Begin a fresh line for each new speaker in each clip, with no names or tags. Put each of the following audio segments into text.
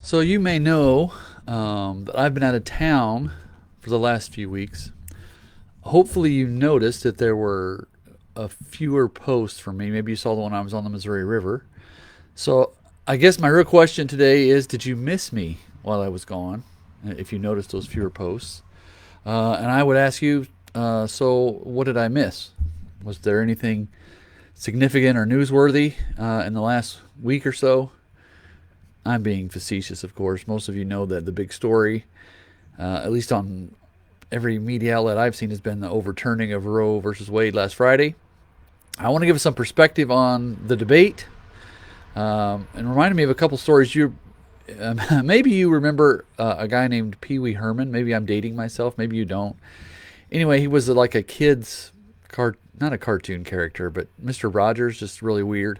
So you may know that I've been out of town for the last few weeks. Hopefully, you noticed that there were a fewer posts from me. Maybe you saw the one I was on the Missouri River. So I guess my real question today is: did you miss me while I was gone? If you noticed those fewer posts, and I would ask you, so what did I miss? Was there anything significant or newsworthy in the last week or so? I'm being facetious, of course. Most of you know that the big story, at least on every media outlet I've seen, has been the overturning of Roe versus Wade last Friday. I want to give some perspective on the debate and reminded me of a couple stories. Maybe you remember a guy named Pee Wee Herman. Maybe I'm dating myself. Maybe you don't. Anyway, he was like a kid's not a cartoon character, but Mr. Rogers, just really weird.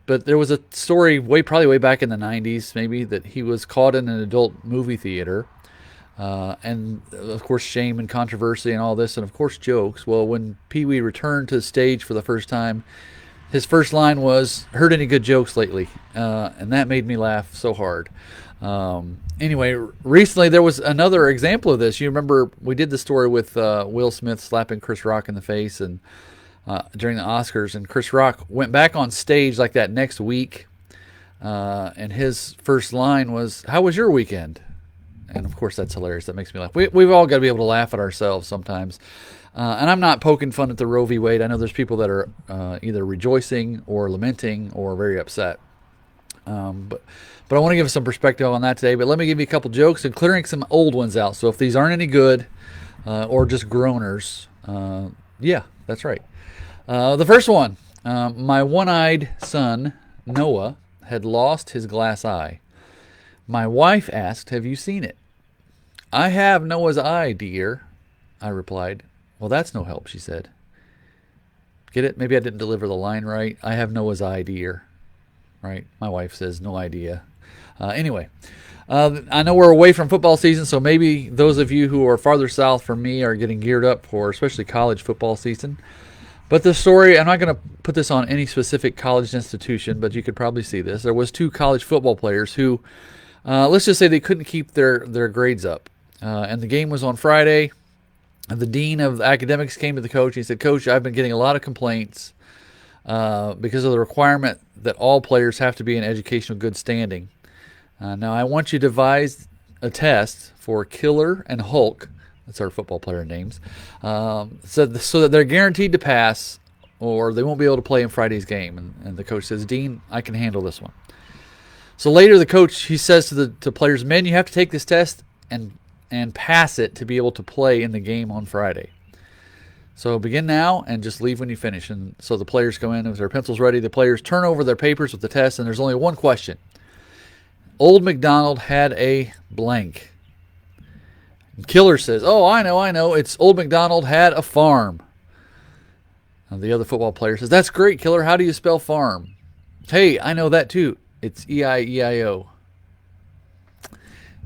But there was a story probably way back in the 90s, maybe, that he was caught in an adult movie theater. And of course, shame and controversy and all this, and of course, jokes. Well, when Pee Wee returned to the stage for the first time, his first line was, "Heard any good jokes lately?" And that made me laugh so hard. Anyway, recently there was another example of this. You remember we did the story with Will Smith slapping Chris Rock in the face and during the Oscars, and Chris Rock went back on stage like that next week, and his first line was, "How was your weekend?" And of course, that's hilarious. That makes me laugh. We've all got to be able to laugh at ourselves sometimes. And I'm not poking fun at the Roe v. Wade. I know there's people that are either rejoicing or lamenting or very upset. But I want to give some perspective on that today. But let me give you a couple jokes and clearing some old ones out. So if these aren't any good or just groaners, yeah, that's right. The first one, my one-eyed son, Noah, had lost his glass eye. My wife asked, "Have you seen it?" "I have Noah's eye, dear," I replied. "Well, that's no help," she said. Get it? Maybe I didn't deliver the line right. "I have Noah's eye, dear." Right? My wife says, "No idea." Anyway, I know we're away from football season, so maybe those of you who are farther south from me are getting geared up for especially college football season. But the story, I'm not going to put this on any specific college institution, but you could probably see this. There was two college football players who, let's just say they couldn't keep their grades up. And the game was on Friday. And the dean of academics came to the coach. He said, "Coach, I've been getting a lot of complaints because of the requirement that all players have to be in educational good standing. Now, I want you to devise a test for Killer and Hulk." That's our football player names. So that they're guaranteed to pass or they won't be able to play in Friday's game. And the coach says, "Dean, I can handle this one." So later the coach, he says to the players, "Men, you have to take this test and pass it to be able to play in the game on Friday. So begin now and just leave when you finish." And so the players go in with their pencils ready. The players turn over their papers with the test, and there's only one question. Old MacDonald had a blank. And Killer says, "Oh, I know. It's Old MacDonald had a farm." And the other football player says, "That's great, Killer. How do you spell farm?" "Hey, I know that too. It's E-I-E-I-O."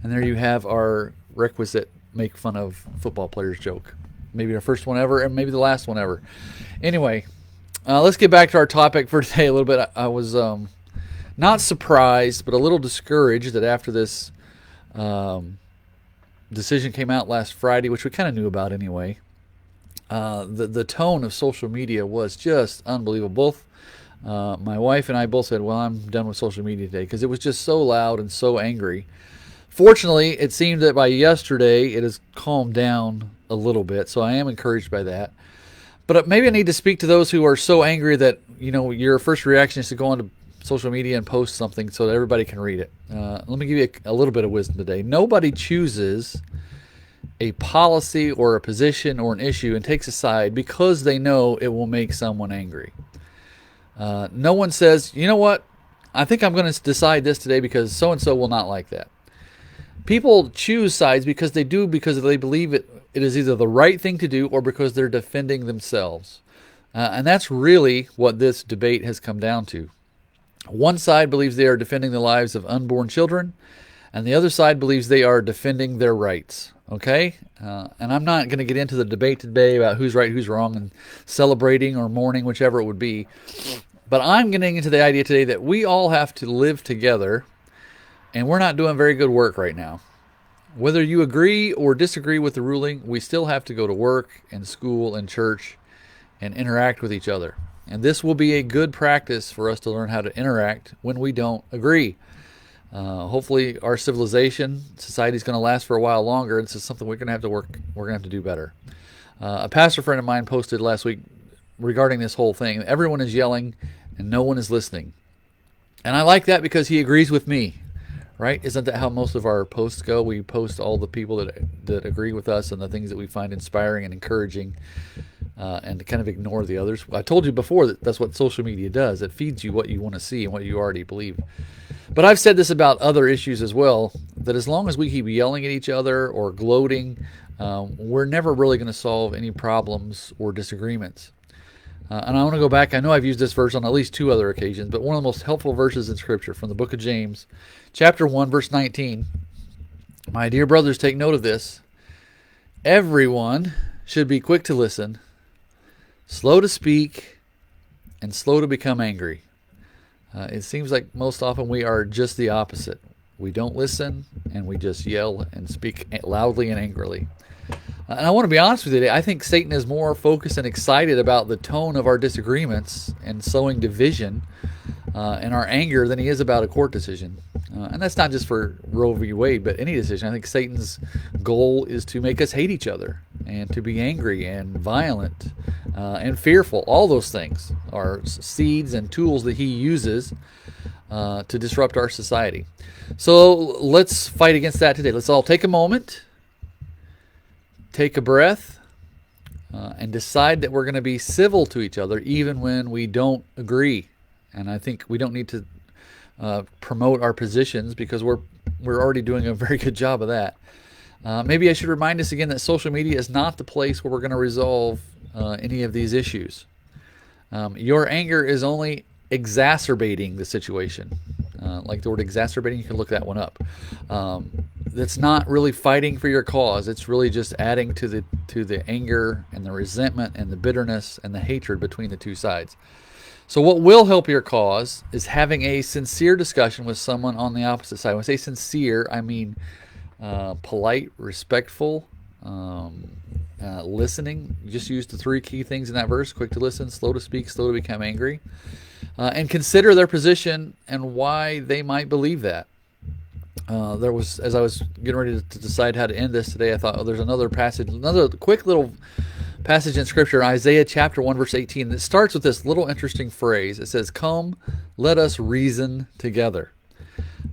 And there you have our requisite make fun of football players joke. Maybe our first one ever and maybe the last one ever. Anyway, let's get back to our topic for today a little bit. I was not surprised, but a little discouraged that after this decision came out last Friday, which we kind of knew about anyway, the tone of social media was just unbelievable. Both my wife and I both said, "Well, I'm done with social media today," because it was just so loud and so angry. Fortunately, it seemed that by yesterday it has calmed down a little bit, so I am encouraged by that. But maybe I need to speak to those who are so angry that, your first reaction is to go onto social media and post something so that everybody can read it. Let me give you a little bit of wisdom today. Nobody chooses a policy or a position or an issue and takes a side because they know it will make someone angry. No one says, "You know what? I think I'm going to decide this today because so-and-so will not like that." People choose sides because they believe it is either the right thing to do or because they're defending themselves. And that's really what this debate has come down to. One side believes they are defending the lives of unborn children, and the other side believes they are defending their rights. Okay? And I'm not going to get into the debate today about who's right, who's wrong, and celebrating or mourning, whichever it would be. But I'm getting into the idea today that we all have to live together and we're not doing very good work right now. Whether you agree or disagree with the ruling, we still have to go to work and school and church and interact with each other. And this will be a good practice for us to learn how to interact when we don't agree. Hopefully, our society is going to last for a while longer. This is something we're going to have to work. We're going to have to do better. A pastor friend of mine posted last week regarding this whole thing. Everyone is yelling, and no one is listening. And I like that because he agrees with me, right? Isn't that how most of our posts go? We post all the people that agree with us and the things that we find inspiring and encouraging, and to kind of ignore the others. I told you before that that's what social media does. It feeds you what you want to see and what you already believe. But I've said this about other issues as well, that as long as we keep yelling at each other or gloating, we're never really going to solve any problems or disagreements. And I want to go back. I know I've used this verse on at least 2 other occasions, but one of the most helpful verses in Scripture from the book of James, chapter 1, verse 19. My dear brothers, take note of this. Everyone should be quick to listen, slow to speak, and slow to become angry. It seems like most often we are just the opposite. We don't listen, and we just yell and speak loudly and angrily. And I want to be honest with you today. I think Satan is more focused and excited about the tone of our disagreements and sowing division and our anger than he is about a court decision. And that's not just for Roe v. Wade, but any decision. I think Satan's goal is to make us hate each other and to be angry and violent and fearful. All those things are seeds and tools that he uses to disrupt our society. So let's fight against that today. Let's all take a moment, take a breath, and decide that we're going to be civil to each other even when we don't agree. And I think we don't need to promote our positions because we're already doing a very good job of that. Maybe I should remind us again that social media is not the place where we're going to resolve any of these issues. Your anger is only exacerbating the situation. Like the word exacerbating, you can look that one up. That's not really fighting for your cause. It's really just adding to the anger and the resentment and the bitterness and the hatred between the two sides. So what will help your cause is having a sincere discussion with someone on the opposite side. When I say sincere, I mean polite, respectful, listening. You just use the 3 key things in that verse: quick to listen, slow to speak, slow to become angry. And consider their position and why they might believe that. As I was getting ready to decide how to end this today, I thought, there's another quick little passage in Scripture, Isaiah chapter 1, verse 18, that starts with this little interesting phrase. It says, "Come, let us reason together."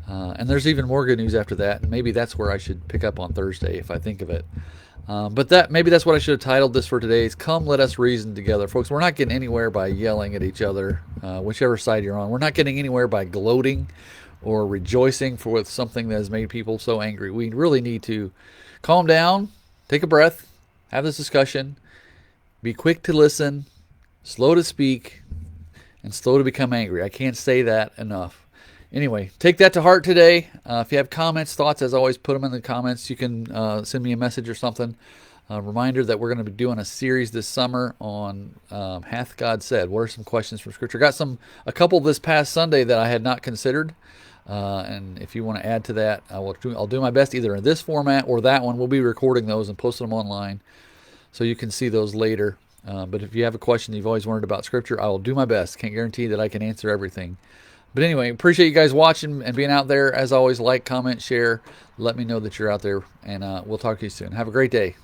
And there's even more good news after that, and maybe that's where I should pick up on Thursday if I think of it. But maybe that's what I should have titled this for today, is "Come, let us reason together." Folks, we're not getting anywhere by yelling at each other, whichever side you're on. We're not getting anywhere by gloating or rejoicing with something that has made people so angry. We really need to calm down, take a breath, have this discussion, be quick to listen, slow to speak, and slow to become angry. I can't say that enough. Anyway, take that to heart today. If you have comments, thoughts, as always, put them in the comments. You can send me a message or something. Reminder that we're going to be doing a series this summer on Hath God Said? What are some questions from Scripture? Got a couple this past Sunday that I had not considered. And if you want to add to that, I'll do my best either in this format or that one. We'll be recording those and posting them online so you can see those later. But if you have a question you've always wondered about Scripture, I will do my best. Can't guarantee that I can answer everything. But anyway, appreciate you guys watching and being out there. As always, like, comment, share. Let me know that you're out there, and we'll talk to you soon. Have a great day.